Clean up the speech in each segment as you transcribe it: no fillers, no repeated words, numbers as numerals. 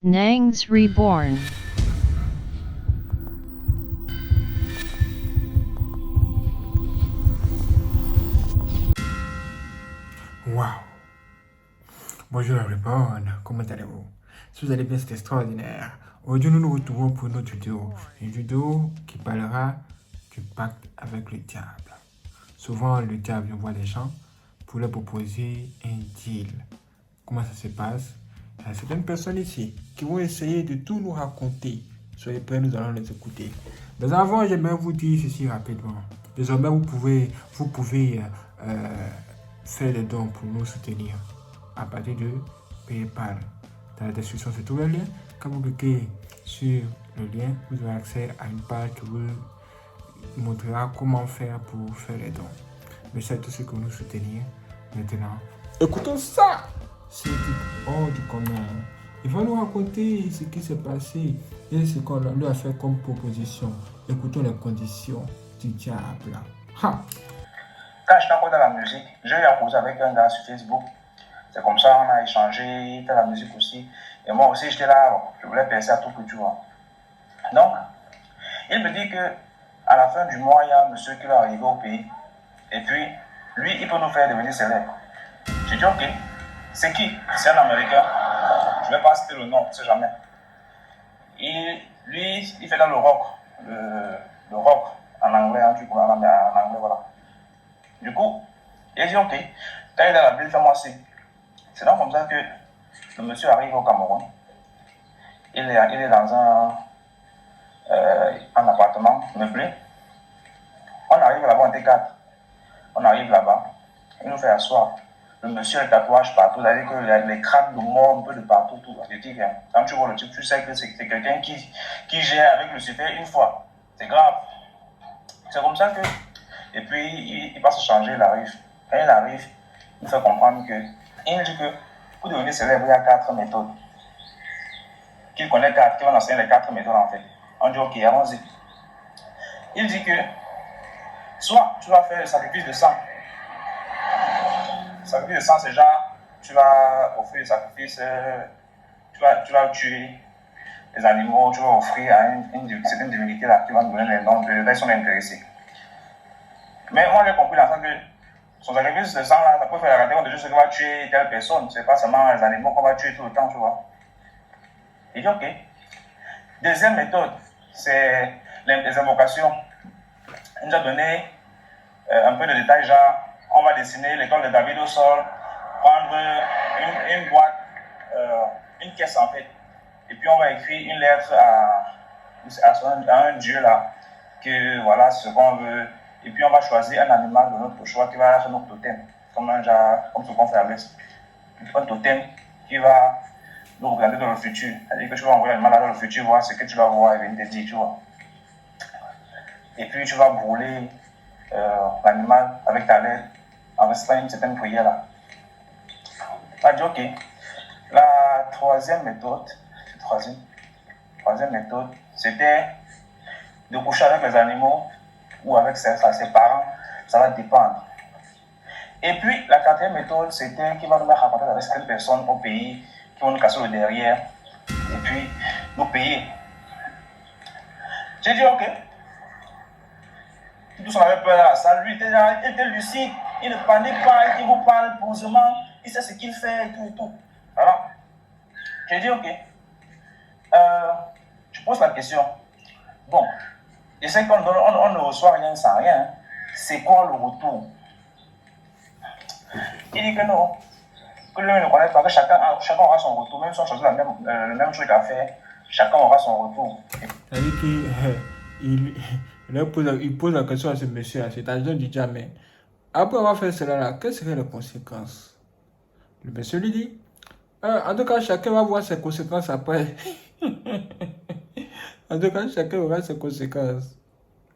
Nangs Reborn. Waouh! Bonjour everyone, comment allez-vous? Si vous allez bien, c'est extraordinaire. Aujourd'hui, nous nous retrouvons pour une autre vidéo. Une vidéo qui parlera du pacte avec le diable. Souvent, le diable envoie les gens pour leur proposer un deal. Comment ça se passe? Il y a certaines personnes ici qui vont essayer de tout nous raconter. Soyez prêts, nous allons les écouter. Mais avant, j'aimerais vous dire ceci rapidement. Désormais, vous pouvez faire des dons pour nous soutenir à partir de PayPal. Dans la description, c'est tout le lien. Quand vous cliquez sur le lien, vous aurez accès à une page qui vous montrera comment faire pour faire les dons. Merci à tous ceux qui vont nous soutenir. Maintenant, écoutons ça! C'est hors du commun. Il va nous raconter ce qui s'est passé et ce qu'on lui a fait comme proposition. Écoutons les conditions du diable. Ha! Quand j'étais encore dans la musique, j'ai eu à causer avec un gars sur Facebook. C'est comme ça, on a échangé, il fait la musique aussi. Et moi aussi, j'étais là, je voulais percer à tout que tu vois. Donc, il me dit que à la fin du mois, il y a un monsieur qui va arriver au pays. Et puis, lui, il peut nous faire devenir célèbres. J'ai dit, ok. C'est qui? C'est un Américain. Je ne vais pas citer le nom, on ne sait jamais. Lui, il fait dans le rock. Le rock en anglais, hein, du coup, en anglais, voilà. Du coup, il a dit, ok, quand il est dans la ville, fais-moi ci. C'est donc comme ça que le monsieur arrive au Cameroun. Il est dans un appartement meublé. On arrive là-bas, on était 4. On arrive là-bas, il nous fait asseoir. Le monsieur a le tatouage partout, c'est-à-dire que les crânes de mort un peu de partout, tout. Je dis, quand tu vois le type, tu sais que c'est quelqu'un qui gère avec le super une fois. C'est grave. C'est comme ça que. Et puis, il va se changer, il arrive. Quand il arrive, il fait comprendre que. Il nous dit que pour devenir célèbre, il y a 4 méthodes. Qu'il connaît 4, qu'il va enseigner les 4 méthodes en fait. On dit, ok, allons-y. Il dit que soit tu vas faire le sacrifice de sang. Le sacrifice de sang, c'est genre, tu vas offrir le sacrifice, tu vas tuer les animaux, tu vas offrir à une certaine divinité là, qui va nous donner les noms de personnes intéressées. Mais moi j'ai compris l'enfant que son sacrifice de sang là, ça peut faire la raison de juste qu'on va tuer telle personne, c'est pas seulement les animaux qu'on va tuer tout le temps, tu vois. Il dit ok. Deuxième méthode, c'est les invocations. Il nous a donné un peu de détails, genre, on va dessiner l'étoile de David au sol, prendre une boîte, une caisse en fait, et puis on va écrire une lettre à un dieu là, que voilà ce qu'on veut, et puis on va choisir un animal de notre choix qui va être notre totem, comme ce qu'on fait avec un totem qui va nous regarder dans le futur, c'est-à-dire que tu vas envoyer l'animal dans le futur, voir ce que tu vas voir et venir te dire, tu vois. Et puis tu vas brûler l'animal avec ta lettre en restant une certaine prière là. On a dit ok. La troisième méthode, c'était de coucher avec les animaux ou avec ses parents, ça va dépendre. Et puis la quatrième méthode, c'était qu'il va nous mettre en contact avec certaines personnes au pays qui vont nous casser le derrière et puis nous payer. J'ai dit ok. Tout ça avait peur là, ça lui était lucide, il ne panique pas, il vous parle posément, il sait ce qu'il fait et tout et tout. Voilà. J'ai dit ok. Je pose la question. Bon, je sais qu'on ne reçoit rien sans rien. C'est quoi le retour? Il dit que non, que lui ne connaît pas, que chacun aura son retour, même si on choisit le même truc à faire, chacun aura son retour. C'est-à-dire qu'il pose la question à ce monsieur, c'est-à-dire du diable. Après avoir fait cela, là, quelles seraient les conséquences? Le monsieur lui dit, en tout cas, chacun va voir ses conséquences après. En tout cas, chacun aura ses conséquences.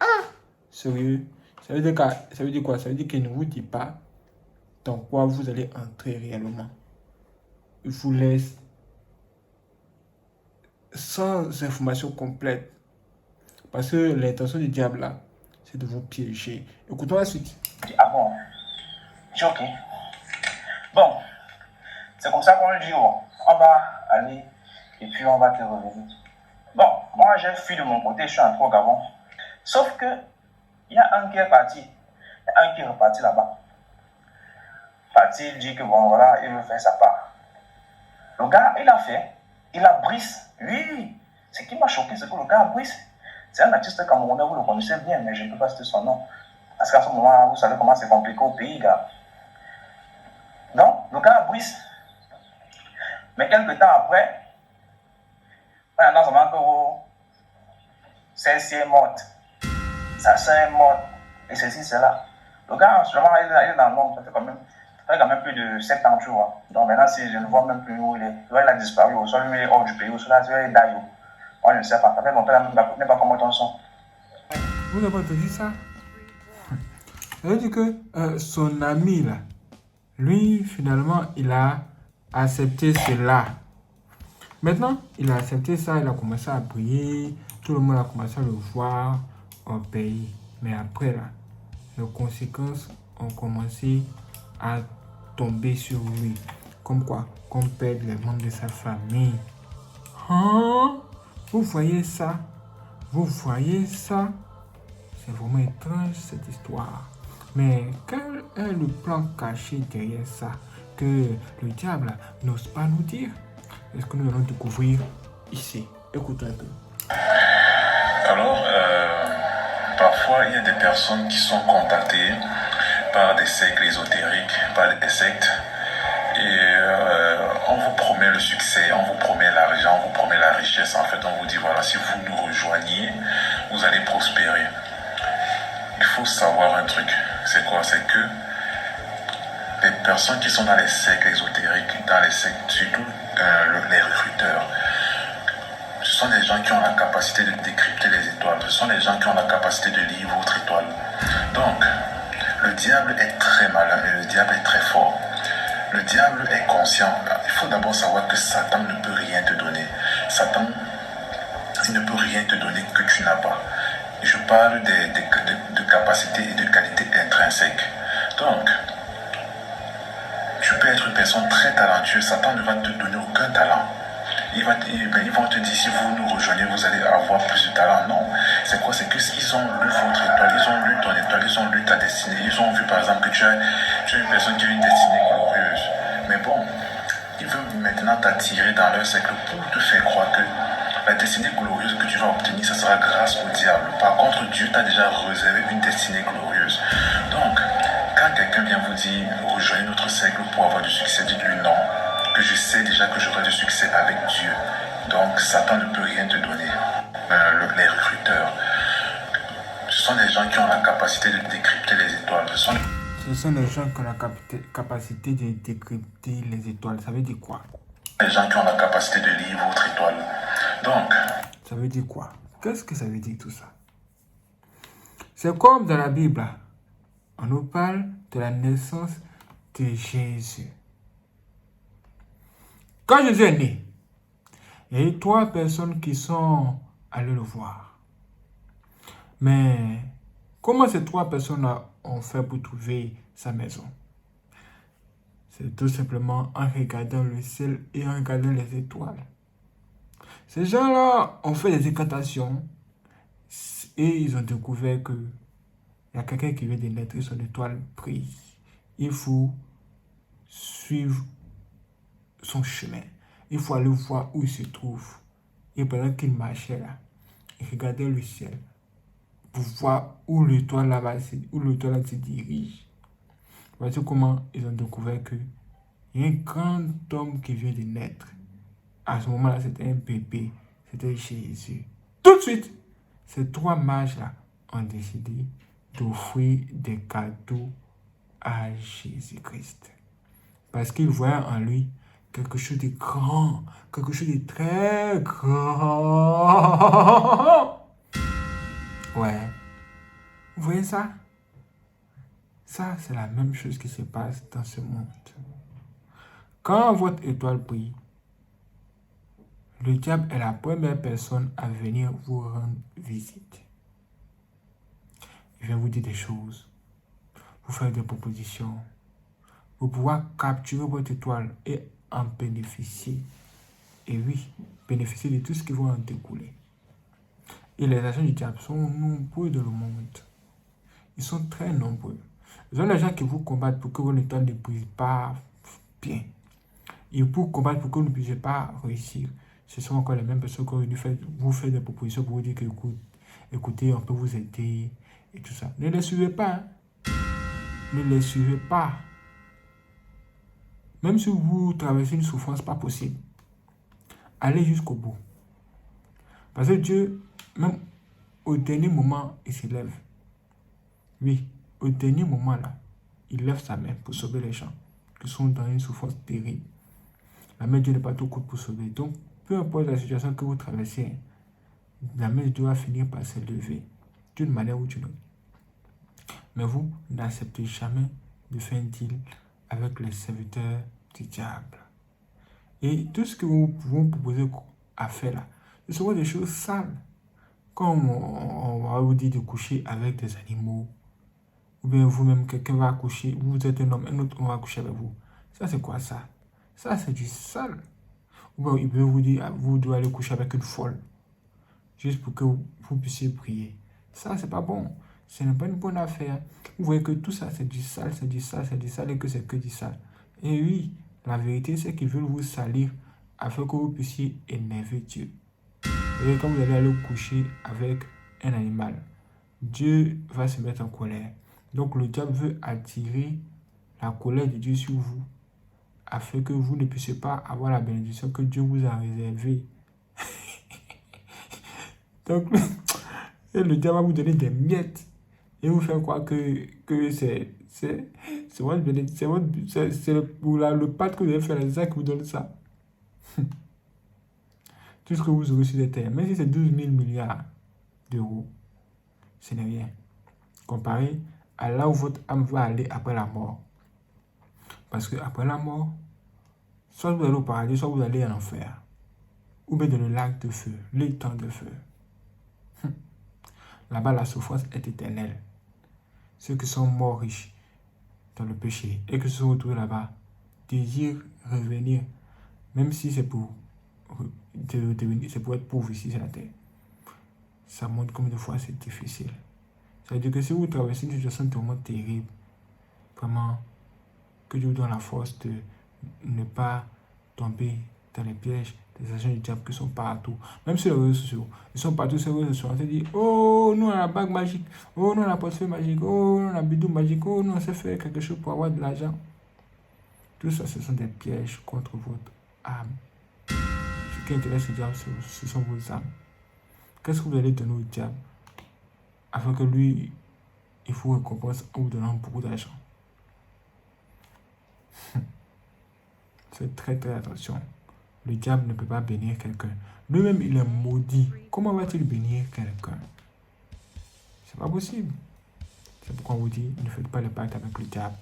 Ah! Sérieux? Ça veut dire quoi? Ça veut dire qu'il ne vous dit pas dans quoi vous allez entrer réellement. Il vous laisse sans information complète. Parce que l'intention du diable là, c'est de vous piéger. Écoutons la suite. Ah bon? J'ai ok. Bon, c'est comme ça qu'on le dit, oh. On va aller et puis on va te revenir. Bon, moi j'ai fui de mon côté, je suis entré au Gabon. Sauf que, il y a un qui est parti, il y a un qui est reparti là-bas. Parti, il dit que bon, voilà, il veut faire sa part. Le gars, il a brise. Oui, ce qui m'a choqué, c'est que le gars a brise. C'est un artiste camerounais, vous le connaissez bien, mais je ne peux pas citer son nom. Parce qu'à ce moment-là, vous savez comment c'est compliqué au pays, gars. Donc, le gars a brise. Mais quelques temps après, on annonce que celle-ci est morte. Sa soeur est morte. Et ceci, cela. Le gars, vraiment, il est dans le monde. Ça fait quand même plus de 7 ans, tu vois. Donc maintenant, si je ne vois même plus où il est, il a disparu, ou soit lui, il est hors du pays, ou soit il est d'ailleurs. Moi, je ne sais pas. Ça fait longtemps que je n'ai pas comment ton son. Vous avez entendu ça? Ça veut dire que son ami, là, lui, finalement, il a accepté cela. Maintenant, il a accepté ça, il a commencé à prier, tout le monde a commencé à le voir au pays. Mais après, là, les conséquences ont commencé à tomber sur lui. Comme quoi? Qu'on perd les membres de sa famille. Hein? Vous voyez ça? Vous voyez ça? C'est vraiment étrange cette histoire. Mais quel est le plan caché derrière ça que le diable n'ose pas nous dire? Est-ce que nous allons découvrir ici? Écoutez un peu. Alors, parfois, il y a des personnes qui sont contactées par des sectes ésotériques, par des sectes, et on vous promet le succès, on vous promet l'argent, on vous promet la richesse. En fait, on vous dit, voilà, si vous nous rejoignez, vous allez prospérer. Il faut savoir un truc, c'est quoi? C'est que les personnes qui sont dans les sectes ésotériques, dans les sectes, surtout les recruteurs, ce sont des gens qui ont la capacité de décrypter les étoiles. Ce sont des gens qui ont la capacité de lire votre étoile. Donc, le diable est très malin et le diable est très fort. Le diable est conscient. Il faut d'abord savoir que Satan ne peut rien te donner. Satan, il ne peut rien te donner que tu n'as pas. Je parle de capacités et de qualités intrinsèques. Donc, tu peux être une personne très talentueuse. Satan ne va te donner aucun talent. Ils vont te dire, si vous nous rejoignez, vous allez avoir plus de talent. Non. C'est quoi? C'est qu'ils ont lu votre étoile, ils ont lu ton étoile, ils ont lu ta destinée. Ils ont vu, par exemple, que tu es une personne qui a une destinée glorieuse. Mais bon, ils veulent maintenant t'attirer dans leur cercle pour te faire croire que la destinée glorieuse que tu vas obtenir, ça sera grâce au diable. Par contre, Dieu t'a déjà réservé une destinée glorieuse. Donc, quand quelqu'un vient vous dire, rejoignez notre cercle pour avoir du succès, dites-lui non. Que je sais déjà que j'aurai du succès avec Dieu. Donc, Satan ne peut rien te donner. Les recruteurs, ce sont des gens qui ont la capacité de décrypter les étoiles. Ce sont les gens qui ont la capacité de décrypter les étoiles. Ça veut dire quoi? Les gens qui ont la capacité de lire votre étoile. Donc, ça veut dire quoi? Qu'est-ce que ça veut dire tout ça? C'est comme dans la Bible. On nous parle de la naissance de Jésus. Quand Jésus est né, il y a eu 3 personnes qui sont allées le voir. Mais comment ces 3 personnes ont fait pour trouver sa maison? C'est tout simplement en regardant le ciel et en regardant les étoiles. Ces gens-là ont fait des incantations et ils ont découvert que il y a quelqu'un qui vient de naître et son étoile brille. Il faut suivre son chemin. Il faut aller voir où il se trouve. Et pendant qu'il marchait là, il regardait le ciel pour voir où l'étoile là se dirige. Voici comment ils ont découvert que il y a un grand homme qui vient de naître. À ce moment-là, c'était un bébé. C'était Jésus. Tout de suite, ces 3 mages-là ont décidé d'offrir des cadeaux à Jésus-Christ. Parce qu'ils voyaient en lui quelque chose de grand, quelque chose de très grand. Ouais. Vous voyez ça? Ça, c'est la même chose qui se passe dans ce monde. Quand votre étoile brille, le diable est la première personne à venir vous rendre visite. Il vient vous dire des choses, vous faire des propositions, pour pouvoir capturer votre étoile et en bénéficier. Et oui, bénéficier de tout ce qui va en découler. Et les agents du diable sont nombreux dans le monde. Ils sont très nombreux. Ce sont les gens qui vous combattent pour que votre état ne puisse pas bien. Ils vous combattent pour que vous ne puissiez pas réussir. Ce sont encore les mêmes personnes qui vous font des propositions pour vous dire que écoutez, on peut vous aider et tout ça. Ne les suivez pas. Hein. Ne les suivez pas. Même si vous traversez une souffrance pas possible, allez jusqu'au bout. Parce que Dieu, même au dernier moment, il s'élève. Oui, au dernier moment là, il lève sa main pour sauver les gens qui sont dans une souffrance terrible. La main de Dieu n'est pas trop courte pour sauver. Donc, peu importe la situation que vous traversez, la main de Dieu va finir par s'élever d'une manière ou d'une autre. Mais vous n'acceptez jamais de faire un deal avec les serviteurs du diable. Et tout ce que vous pouvez vous proposer à faire là, ce seront des choses sales. Comme on va vous dire de coucher avec des animaux, ou bien vous-même, quelqu'un va coucher, vous êtes un homme, un autre homme va coucher avec vous. Ça, c'est quoi ça? Ça, c'est du sale. Ou bien il peut vous dire, vous devez aller coucher avec une folle, juste pour que vous puissiez prier. Ça, c'est pas bon. Ce n'est pas une bonne affaire. Vous voyez que tout ça, c'est du sale, c'est du sale, c'est du sale, et que c'est que du sale. Et oui, la vérité, c'est qu'ils veulent vous salir afin que vous puissiez énerver Dieu. Et quand vous allez aller coucher avec un animal, Dieu va se mettre en colère. Donc le diable veut attirer la colère de Dieu sur vous, afin que vous ne puissiez pas avoir la bénédiction que Dieu vous a réservée. Donc le diable va vous donner des miettes et vous faire croire que c'est votre bénédiction, c'est pour le pacte que vous avez fait, c'est ça qui vous donne ça. Tout ce que vous aurez sur la terre, même si c'est 12 000 milliards d'euros, ce n'est rien. Comparé à là où votre âme va aller après la mort. Parce qu'après la mort, soit vous allez au paradis, soit vous allez en enfer. Ou bien dans le lac de feu, l'étang de feu. Là-bas, la souffrance est éternelle. Ceux qui sont morts riches dans le péché et qui se sont retrouvés là-bas désirent revenir, même si c'est pour être pauvre ici sur la terre. Ça montre combien de fois c'est difficile. Ça veut dire que si vous traversez une situation tellement terrible, vraiment, que Dieu vous donne la force de ne pas tomber dans les pièges des agents du diable qui sont partout. Même sur les réseaux sociaux. Ils sont partout sur les réseaux sociaux. On te dit, oh, nous on a la bague magique. Oh, nous on a la portefeuille magique. Oh, nous on a la bidou magique. Oh, nous on sait faire quelque chose pour avoir de l'argent. Tout ça, ce sont des pièges contre votre âme. Ce qui intéresse le diable, ce sont vos âmes. Qu'est-ce que vous allez donner au diable afin que lui, il vous récompense en vous donnant beaucoup d'argent? Faites très très attention. Le diable ne peut pas bénir quelqu'un. Lui-même, il est maudit. Comment va-t-il bénir quelqu'un? C'est pas possible. C'est pourquoi on vous dit, ne faites pas le pacte avec le diable.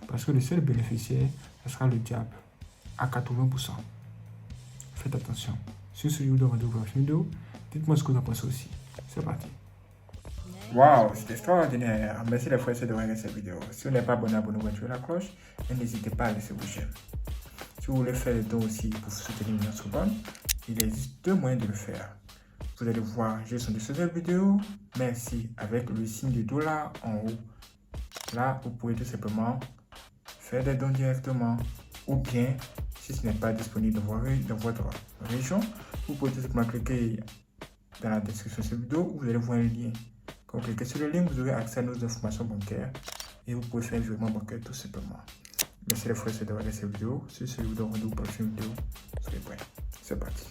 Parce que le seul bénéficiaire, ce sera le diable. À 80%. Faites attention. Sur ce, je vous donne rendez-vous pour la prochaine vidéo. Dites-moi ce que vous en pensez aussi. C'est parti. Waouh, c'était extraordinaire. Merci les frères de regarder cette vidéo. Si vous n'êtes pas abonné, abonnez-vous, activez la cloche. Et n'hésitez pas à laisser vos j'aime. Si vous voulez faire le don aussi pour soutenir notre bonne, il existe deux moyens de le faire. Vous allez voir, j'ai son de cette vidéo. Merci avec le signe de dollar en haut. Là, vous pouvez tout simplement faire des dons directement. Ou bien, si ce n'est pas disponible dans votre région, vous pouvez tout simplement cliquer dans la description de cette vidéo où vous allez voir un lien. Quand vous cliquez sur le lien, vous aurez accès à nos informations bancaires et vous pouvez faire un virement bancaire tout simplement. Merci les frères d'avoir regardé cette vidéo. Si c'est vous donne rendez-vous pour la prochaine vidéo, soyez prêts. C'est parti.